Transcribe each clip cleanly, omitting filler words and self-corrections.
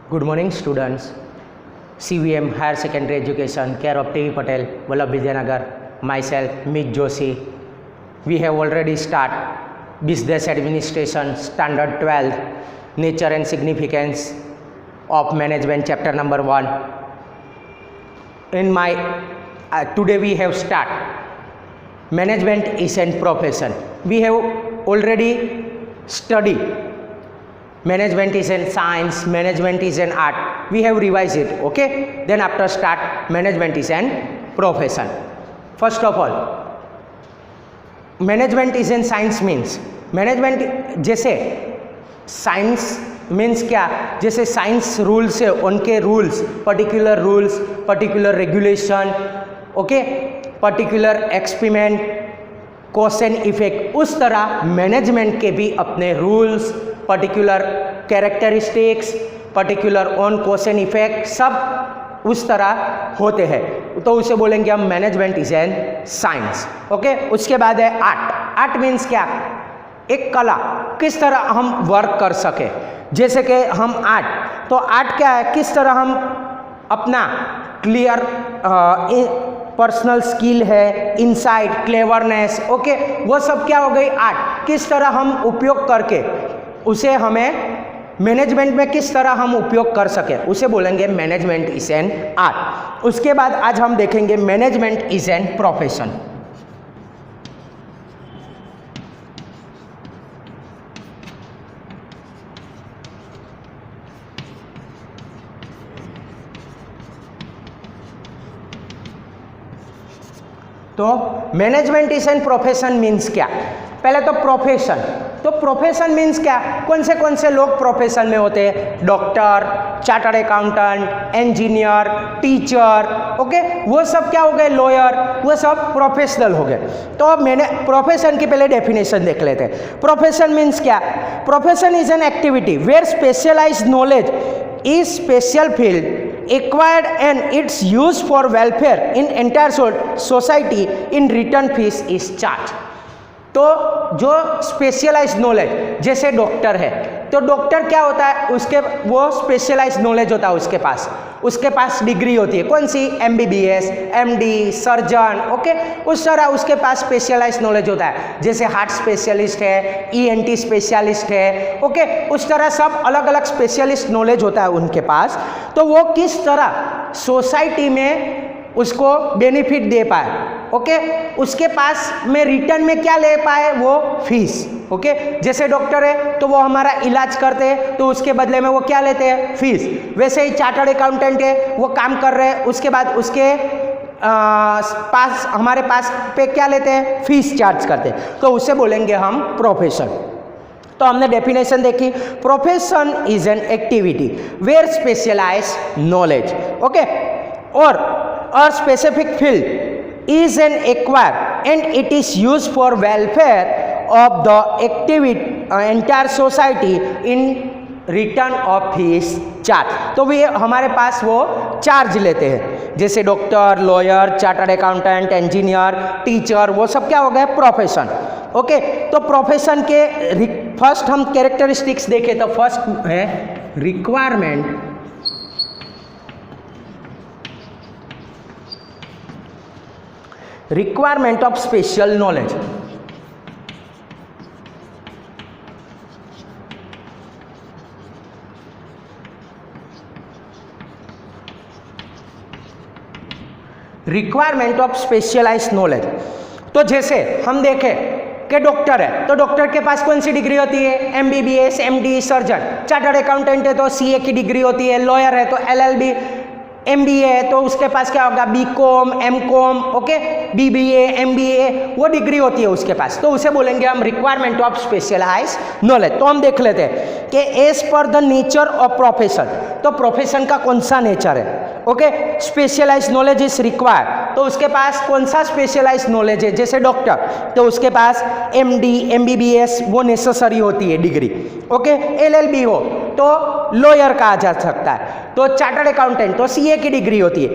Good morning, students. CVM Higher Secondary Education, care of T.V. Patel, Vallabh Vidyanagar, myself, Ms. Joshi. We have already started Business Administration, Standard 12, Nature and Significance of Management, Chapter number 1. Today we have started Management is a Profession. We have already studied Management is in science, management is an art. We have revised it, okay? Then after start, management is an profession. First of all, management is in science means, management जैसे science means क्या, जैसे science rules है, उनके rules, particular regulation, okay? Particular experiment, cause and effect, उस तरह management के भी अपने rules, particular characteristics, particular on cause and effect सब उस तरह होते हैं, तो उसे बोलेंगे हम management is an science, okay. उसके बाद है आर्ट। आर्ट मीन्स क्या, एक कला, किस तरह हम वर्क कर सके, जैसे कि हम आर्ट, तो आर्ट क्या है, किस तरह हम अपना क्लियर पर्सनल स्किल है, इनसाइट, क्लेवरनेस, ओके, वो सब क्या हो गई आर्ट, किस तरह हम उपयोग करके उसे हमें मैनेजमेंट में किस तरह हम उपयोग कर सके, उसे बोलेंगे मैनेजमेंट इज एन आर्ट। उसके बाद आज हम देखेंगे मैनेजमेंट इज एन प्रोफेशन। तो management is an profession means क्या, पहले तो प्रोफेशन, तो प्रोफेशन मीन्स क्या, कौन से लोग प्रोफेशन में होते हैं, doctor, chartered accountant, engineer, teacher, okay, वो सब क्या हो गए, लॉयर, वो सब प्रोफेशनल हो गए। तो अब मैंने प्रोफेशन की पहले डेफिनेशन देख लेते हैं। प्रोफेशन मीन्स क्या, profession is an activity where specialised knowledge is special field acquired and its use for welfare in entire society in return fees is charged। तो जो स्पेशलाइज्ड नॉलेज, जैसे डॉक्टर है, तो डॉक्टर क्या होता है, उसके वो स्पेशलाइज्ड नॉलेज होता है, उसके पास डिग्री होती है, कौन सी, MBBS, MD, सर्जन, ओके, उस तरह उसके पास स्पेशलाइज्ड नॉलेज होता है, जैसे हार्ट स्पेशलिस्ट है, ENT स्पेशलिस्ट है, ओके, उस तरह सब अलग अलग स्पेशलिस्ट नॉलेज होता है उनके पास। तो वो किस तरह सोसाइटी में उसको बेनिफिट दे पाए, ओके, उसके पास में रिटर्न में क्या ले पाए, वो फीस, ओके, जैसे डॉक्टर है तो वो हमारा इलाज करते हैं, तो उसके बदले में वो क्या लेते हैं, फीस। वैसे ही चार्टर्ड अकाउंटेंट है, वो काम कर रहे हैं, उसके बाद उसके हमारे पास पे क्या लेते हैं, फीस चार्ज करते हैं, तो उसे बोलेंगे हम प्रोफेशन। तो हमने डेफिनेशन देखी, profession is an activity where specialised knowledge, okay, और a specific field is an acquired and it is used for welfare of the entire society in return of fees charge। तो वे हमारे पास वो charge लेते हैं, जैसे doctor, lawyer, chartered accountant, engineer, teacher, वो सब क्या हो गए, प्रोफेशन, ओके। तो प्रोफेशन के फर्स्ट हम कैरेक्टरिस्टिक्स देखें तो फर्स्ट है requirement of special knowledge. Requirement of specialised knowledge, तो जैसे हम देखें कि डॉक्टर है, तो डॉक्टर के पास कौन सी डिग्री होती है, MBBS, MD, surgeon, chartered accountant है तो CA की डिग्री होती है, लॉयर है तो LLB, MBA है तो उसके पास क्या होगा, BCom, MCom, okay, BBA, MBA, वो डिग्री होती है उसके पास, तो उसे बोलेंगे हम रिक्वायरमेंट ऑफ स्पेशलाइज्ड नॉलेज। तो हम देख लेते हैं कि as per the nature of profession, तो प्रोफेशन का कौन सा नेचर है, okay, specialised knowledge is required, तो उसके पास कौन सा स्पेशलाइज्ड नॉलेज है, जैसे डॉक्टर, तो उसके पास MD, MBBS वो नेसेसरी होती है डिग्री, ओके, LLB हो तो लॉयर कहा जा सकता है, तो चार्टर्ड अकाउंटेंट तो CA की डिग्री होती है,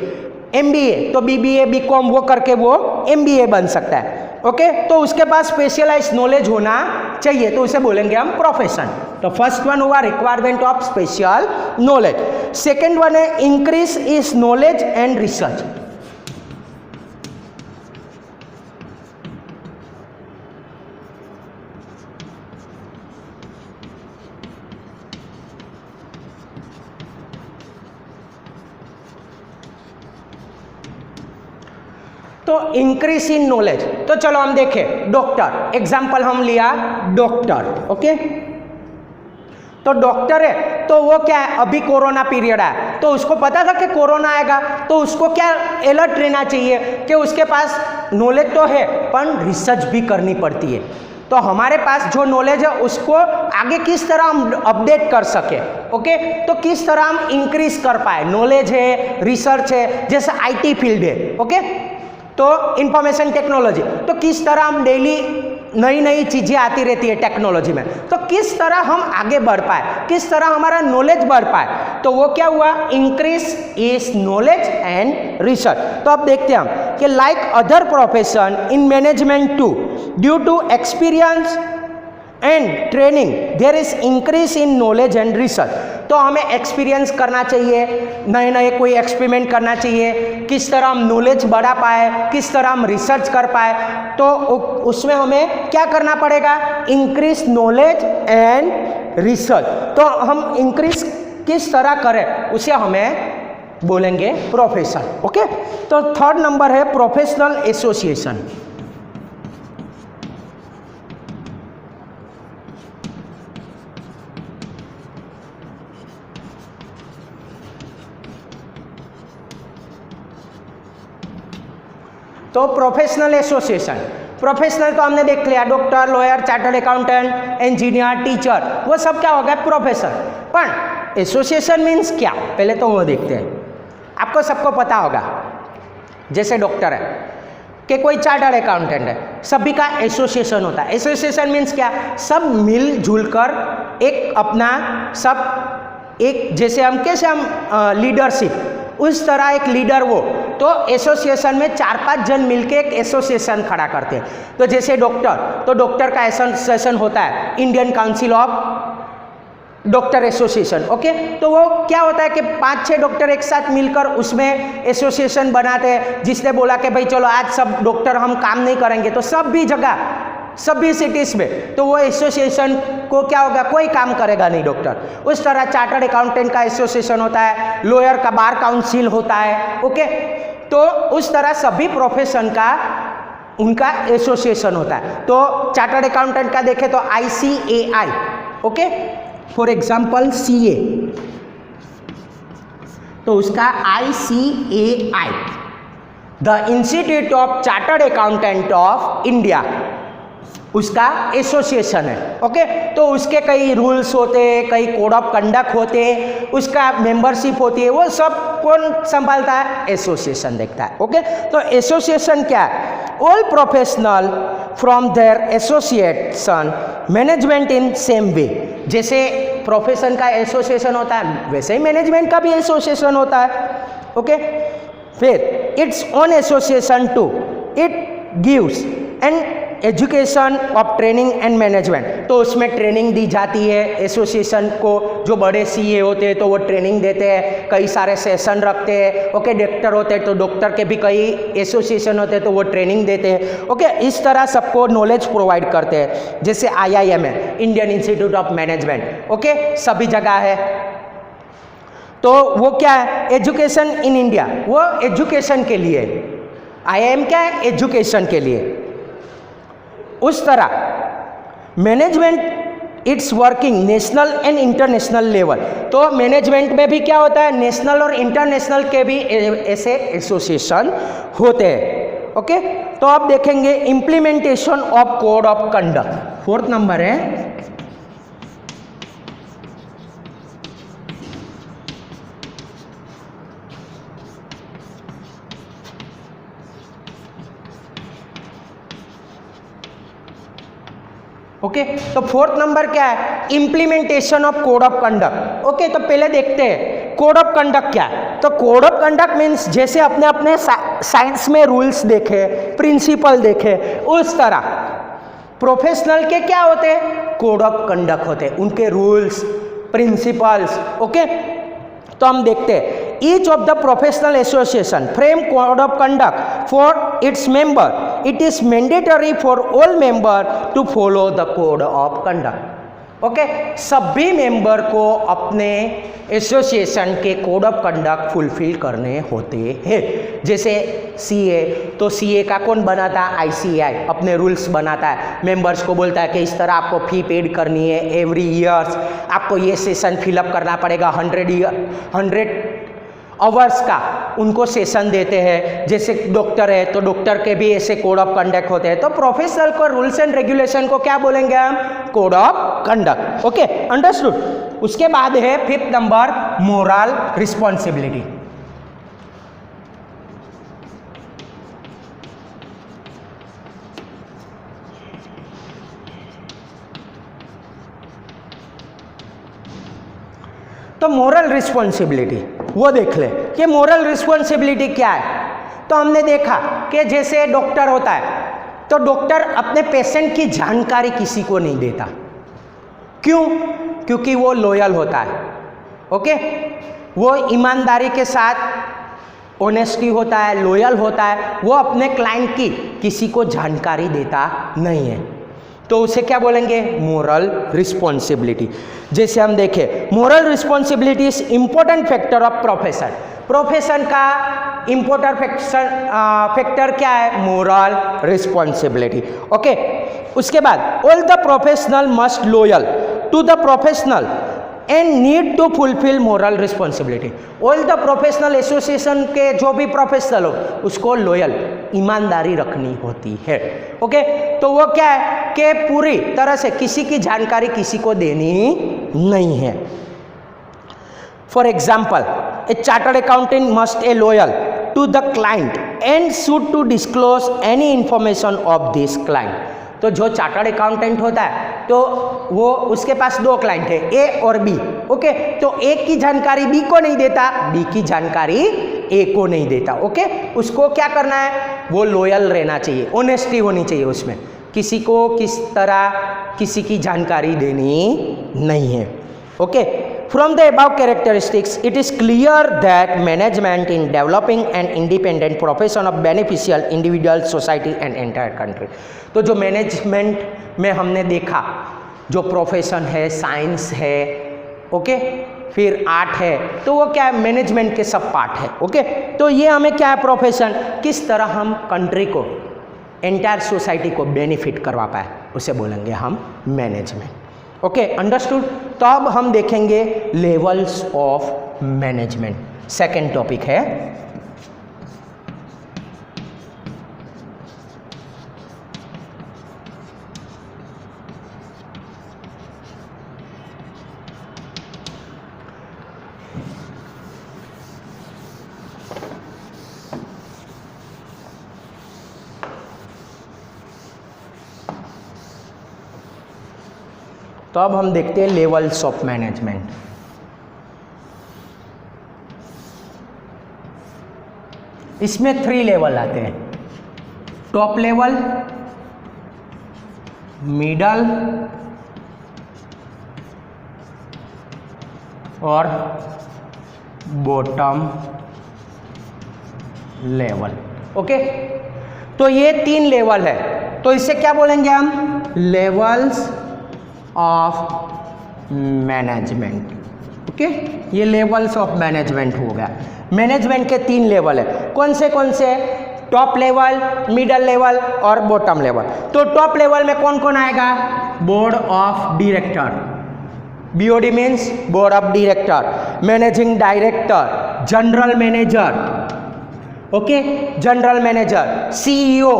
MBA तो BBA, BCom वो करके वो MBA बन सकता है, ओके। तो उसके पास स्पेशलाइज्ड नॉलेज होना चाहिए, तो उसे बोलेंगे हम प्रोफेशन। तो फर्स्ट वन हुआ requirement of special knowledge. Second one है increase is knowledge and research. तो इंक्रीज इन नॉलेज, तो चलो हम देखें डॉक्टर, एग्जाम्पल हम लिया डॉक्टर, ओके। तो डॉक्टर है तो वो क्या है, अभी कोरोना पीरियड है तो उसको पता था कि कोरोना आएगा, तो उसको क्या अलर्ट रहना चाहिए कि उसके पास नॉलेज तो है पर रिसर्च भी करनी पड़ती है। तो हमारे पास जो नॉलेज है उसको आगे किस तरह हम अपडेट कर सके, ओके। तो किस तरह हम इंक्रीज कर पाए, नॉलेज है, रिसर्च है, जैसे आईटी फील्ड है, ओके। तो इंफॉर्मेशन टेक्नोलॉजी, तो किस तरह हम डेली नई नई चीज़ें आती रहती है टेक्नोलॉजी में, तो किस तरह हम आगे बढ़ पाए, किस तरह हमारा नॉलेज बढ़ पाए, तो वो क्या हुआ, increase is knowledge and research. तो अब देखते हैं हम कि like other profession in management to due to experience and training there is increase in knowledge and research. तो हमें एक्सपीरियंस करना चाहिए, नए नए कोई एक्सपेरिमेंट करना चाहिए, किस तरह हम नॉलेज बढ़ा पाए, किस तरह हम रिसर्च कर पाए, तो उसमें हमें क्या करना पड़ेगा, इंक्रीज नॉलेज एंड रिसर्च। तो हम इंक्रीज किस तरह करें उसे हमें बोलेंगे प्रोफेशन, ओके। तो थर्ड नंबर है प्रोफेशनल एसोसिएशन। तो प्रोफेशनल एसोसिएशन, प्रोफेशनल तो हमने देख लिया, doctor, lawyer, chartered accountant, engineer, teacher, वो सब क्या हो गया प्रोफेशन। पर एसोसिएशन मीन्स क्या, पहले तो वो देखते हैं। आपको सबको पता होगा, जैसे डॉक्टर है कि कोई चार्टर्ड अकाउंटेंट है, सभी का एसोसिएशन होता है। एसोसिएशन मीन्स क्या, सब मिलजुल कर एक अपना सब एक, जैसे हम कैसे हम लीडरशिप, उस तरह एक लीडर वो, तो एसोसिएशन में 4-5 जन मिलके एक एसोसिएशन खड़ा करते हैं। तो जैसे डॉक्टर, तो डॉक्टर का एसोसिएशन होता है Indian council of doctor association, okay. तो वो क्या होता है कि 5-6 डॉक्टर एक साथ मिलकर उसमें एसोसिएशन बनाते हैं। जिसने बोला कि भाई चलो आज सब डॉक्टर हम काम नहीं करेंगे, तो सब भी जगह, सभी सिटीज में, तो वो एसोसिएशन को क्या होगा, कोई काम करेगा नहीं डॉक्टर। उस तरह चार्टर्ड अकाउंटेंट का एसोसिएशन होता है, लॉयर का बार काउंसिल होता है, ओके। तो उस तरह सभी प्रोफेशन का उनका एसोसिएशन होता है। तो चार्टर्ड अकाउंटेंट का देखें तो ICAI, okay, for example CA, तो उसका ICAI, the institute of chartered accountant of India, उसका एसोसिएशन है, ओके। तो उसके कई रूल्स होते हैं, कई कोड ऑफ कंडक्ट होते हैं, उसका मेंबरशिप होती है, वो सब कौन संभालता है, एसोसिएशन देखता है, ओके। तो एसोसिएशन क्या है, all professional from their association management in same way. जैसे प्रोफेशन का एसोसिएशन होता है वैसे ही मैनेजमेंट का भी एसोसिएशन होता है, ओके। फिर its own association too, it gives and education of training and management, तो उसमें ट्रेनिंग दी जाती है एसोसिएशन को। जो बड़े CA होते हैं तो वो ट्रेनिंग देते हैं, कई सारे सेशन रखते हैं, ओके। डॉक्टर होते हैं तो डॉक्टर के भी कई एसोसिएशन होते हैं तो वो ट्रेनिंग देते हैं, ओके। इस तरह सबको नॉलेज प्रोवाइड करते हैं। जैसे IIM है, Indian institute of management, okay, सभी जगह है। तो वो क्या है, एजुकेशन इन इंडिया, वो एजुकेशन के लिए, IIM क्या है, एजुकेशन के लिए। उस तरह management it's working national and international level, तो मैनेजमेंट में भी क्या होता है, नेशनल और इंटरनेशनल के भी ऐसे एसोसिएशन होते हैं, ओके। तो आप देखेंगे implementation of code of conduct, fourth number है। ओके, तो फोर्थ नंबर क्या है, implementation of code of conduct, okay. तो पहले देखते हैं कोड ऑफ कंडक्ट क्या है। तो कोड ऑफ कंडक्ट मीन्स जैसे अपने अपने साइंस में रूल्स देखे, प्रिंसिपल देखे, उस तरह प्रोफेशनल के क्या होते हैं, कोड ऑफ कंडक्ट होते हैं, उनके रूल्स, प्रिंसिपल्स, ओके। तो हम देखते हैं each of the professional association frame code of conduct for its member, it is mandatory for all member to follow the code of conduct. Okay, सभी member को अपने एसोसिएशन के कोड ऑफ कंडक्ट फुलफिल करने होते हैं। जैसे CA, तो CA का कौन बनाता है? आईसीएआई अपने रूल्स बनाता है, मेंबर्स को बोलता है कि इस तरह आपको फी पेड करनी है एवरी ईयर्स, आपको ये सेशन फिलअप करना पड़ेगा 100 आवर्स का, उनको सेशन देते हैं। जैसे डॉक्टर है तो डॉक्टर के भी ऐसे कोड ऑफ कंडक्ट होते हैं। तो प्रोफेशनल को रूल्स एंड रेगुलेशन को क्या बोलेंगे हम? Code of conduct. Okay, understood. उसके बाद है 5th नंबर मोरल रिस्पॉन्सिबिलिटी। तो मोरल रिस्पॉन्सिबिलिटी वो देख ले कि मोरल रिस्पॉन्सिबिलिटी क्या है। तो हमने देखा कि जैसे डॉक्टर होता है तो डॉक्टर अपने पेशेंट की जानकारी किसी को नहीं देता। क्यों? क्योंकि वो लॉयल होता है। ओके, वो ईमानदारी के साथ ऑनेस्टी होता है, लॉयल होता है, वो अपने क्लाइंट की किसी को जानकारी देता नहीं है। तो उसे क्या बोलेंगे? Moral responsibility. जैसे हम देखें moral responsibility is important factor of profession. Profession का इंपॉर्टेंट फैक्टर क्या है? Moral responsibility. ओके, उसके बाद all the professional must loyal to the professional and need to fulfil moral responsibility. All the professional association के जो भी professional हो उसको लॉयल, ईमानदारी रखनी होती है। ओके, तो वो क्या है कि पूरी तरह से किसी की जानकारी किसी को देनी नहीं है। For example, a chartered accountant must a loyal to the client and should to disclose any information of this client. तो जो चार्टर्ड अकाउंटेंट होता है तो वो उसके पास 2 क्लाइंट है, ए और बी। ओके, तो ए की जानकारी बी को नहीं देता, बी की जानकारी ए को नहीं देता। ओके, उसको क्या करना है? वो लॉयल रहना चाहिए, ऑनेस्टी होनी चाहिए उसमें, किसी को किस तरह किसी की जानकारी देनी नहीं है। Okay, from the above characteristics it is clear that management in developing an independent profession of beneficial individual society and entire country। तो जो मैनेजमेंट में हमने देखा जो प्रोफेशन है, साइंस है, ओके, फिर आर्ट है, तो वो क्या है? मैनेजमेंट के सब पार्ट है। ओके, तो ये हमें क्या है? प्रोफेशन किस तरह हम कंट्री को, एंटायर सोसाइटी को बेनिफिट करवा पाए उसे बोलेंगे हम मैनेजमेंट। Okay, understood. तो अब हम देखेंगे levels of management. Second topic है तो अब हम देखते हैं लेवल्स ऑफ मैनेजमेंट। इसमें 3 लेवल आते हैं, टॉप लेवल, मिडल और बॉटम लेवल। ओके, तो ये 3 लेवल है, तो इसे क्या बोलेंगे हम? Levels of management. ओके, ये लेवल्स ऑफ मैनेजमेंट हो गया। मैनेजमेंट के 3 लेवल है, कौन से? टॉप लेवल, मिडल लेवल और बॉटम लेवल। तो टॉप लेवल में कौन कौन आएगा? Board of director, BOD means board of director, managing director, general manager, okay, general manager, CEO,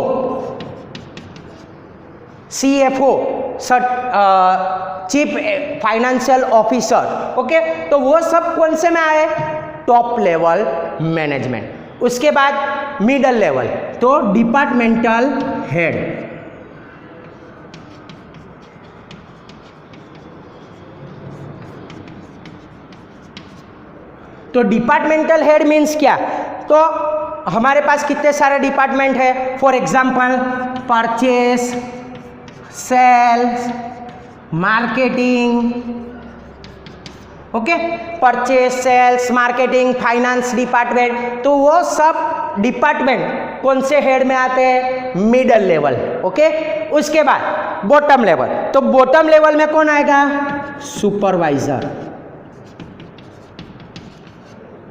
CFO, chief financial officer. Okay, तो वो सब कौन से में आए? Top level management. उसके बाद मिडल लेवल, तो डिपार्टमेंटल हेड, तो डिपार्टमेंटल हेड मीन्स क्या? तो हमारे पास कितने सारे डिपार्टमेंट है? For example purchase, sales, marketing, okay, purchase, sales, marketing, finance department, तो वो सब डिपार्टमेंट कौन से हेड में आते हैं? Middle level. ओके, उसके बाद बॉटम लेवल, तो बॉटम लेवल में कौन आएगा? Supervisor,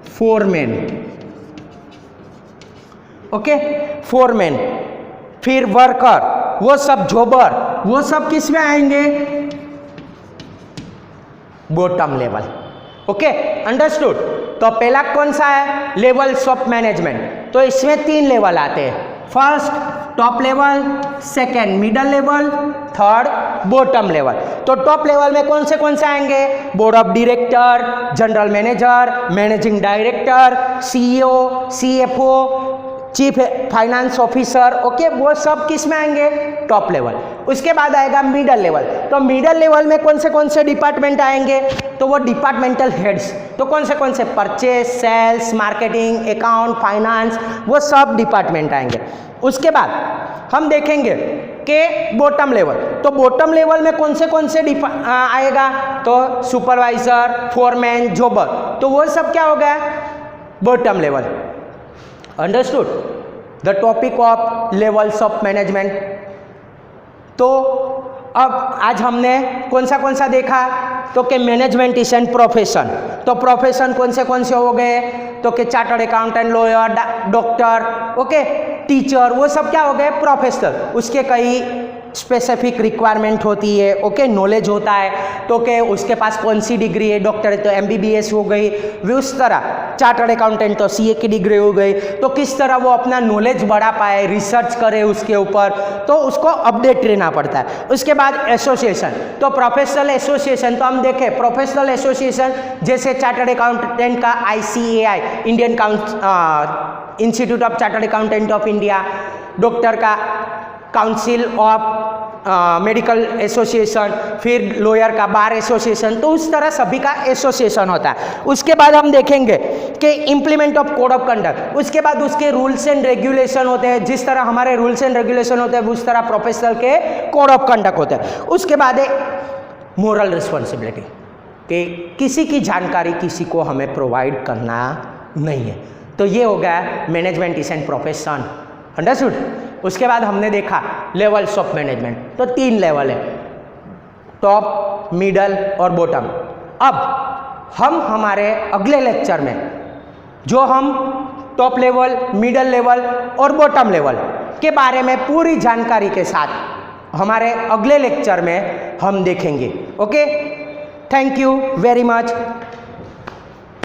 foreman. ओके, फोरमैन, फिर वर्कर, वो सब जॉबर, वो सब किस में आएंगे? Bottom level. Okay, understood. तो पहला कौन सा है? Levels of management. तो इसमें 3 लेवल आते हैं, first top level, second middle level, third bottom level. तो टॉप लेवल में कौन से आएंगे? Board of director, general manager, managing director, CEO, CFO, chief finance officer. Okay, वो सब किस में आएंगे? Top level. उसके बाद आएगा मिडल लेवल। तो मिडल लेवल में कौन से डिपार्टमेंट आएंगे? तो वो डिपार्टमेंटल हेड्स। तो कौन से? Purchase, sales, marketing, account, finance, वो सब डिपार्टमेंट आएंगे। उसके बाद हम देखेंगे कि बॉटम लेवल, तो बॉटम लेवल में कौन से आएगा? तो सुपरवाइजर, फोरमैन, जॉबर, तो वो सब क्या हो गया? Bottom level. Understood the topic of levels of management. तो अब आज हमने कौन सा देखा? तो कि मैनेजमेंट इज एन प्रोफेशन। तो प्रोफेशन कौन से हो गए? तो कि chartered accountant, lawyer, doctor, okay, teacher, वो सब क्या हो गए? प्रोफेशनल। उसके कई स्पेसिफिक रिक्वायरमेंट होती है, ओके, नॉलेज होता है। तो कि उसके पास कौन सी डिग्री है? डॉक्टर है तो एमबीबीएस हो गई, वे उस तरह चार्टर्ड अकाउंटेंट तो सीए की डिग्री हो गई। तो किस तरह वो अपना नॉलेज बढ़ा पाए, रिसर्च करे उसके ऊपर, तो उसको अपडेट रहना पड़ता है। उसके बाद एसोसिएशन, तो प्रोफेशनल एसोसिएशन, तो हम देखें प्रोफेशनल एसोसिएशन जैसे चार्टर्ड अकाउंटेंट का ICAI, Indian institute of chartered accountant of India, doctor का काउंसिल ऑफ मेडिकल एसोसिएशन, फिर लॉयर का बार एसोसिएशन, तो उस तरह सभी का एसोसिएशन होता है। उसके बाद हम देखेंगे कि implement of code of conduct, उसके बाद उसके रूल्स एंड रेगुलेशन होते हैं। जिस तरह हमारे रूल्स एंड रेगुलेशन होते हैं उस तरह प्रोफेशनल के कोड ऑफ कंडक्ट होते हैं। उसके बाद मोरल रिस्पॉन्सिबिलिटी, कि किसी की जानकारी किसी को हमें प्रोवाइड करना नहीं है। तो ये हो गया management is an profession. Understood. उसके बाद हमने देखा लेवल्स ऑफ मैनेजमेंट, तो 3 लेवल है, टॉप, मिडल और बॉटम। अब हम हमारे अगले लेक्चर में जो हम टॉप लेवल, मिडल लेवल और बॉटम लेवल के बारे में पूरी जानकारी के साथ हमारे अगले लेक्चर में हम देखेंगे। Okay, thank you very much.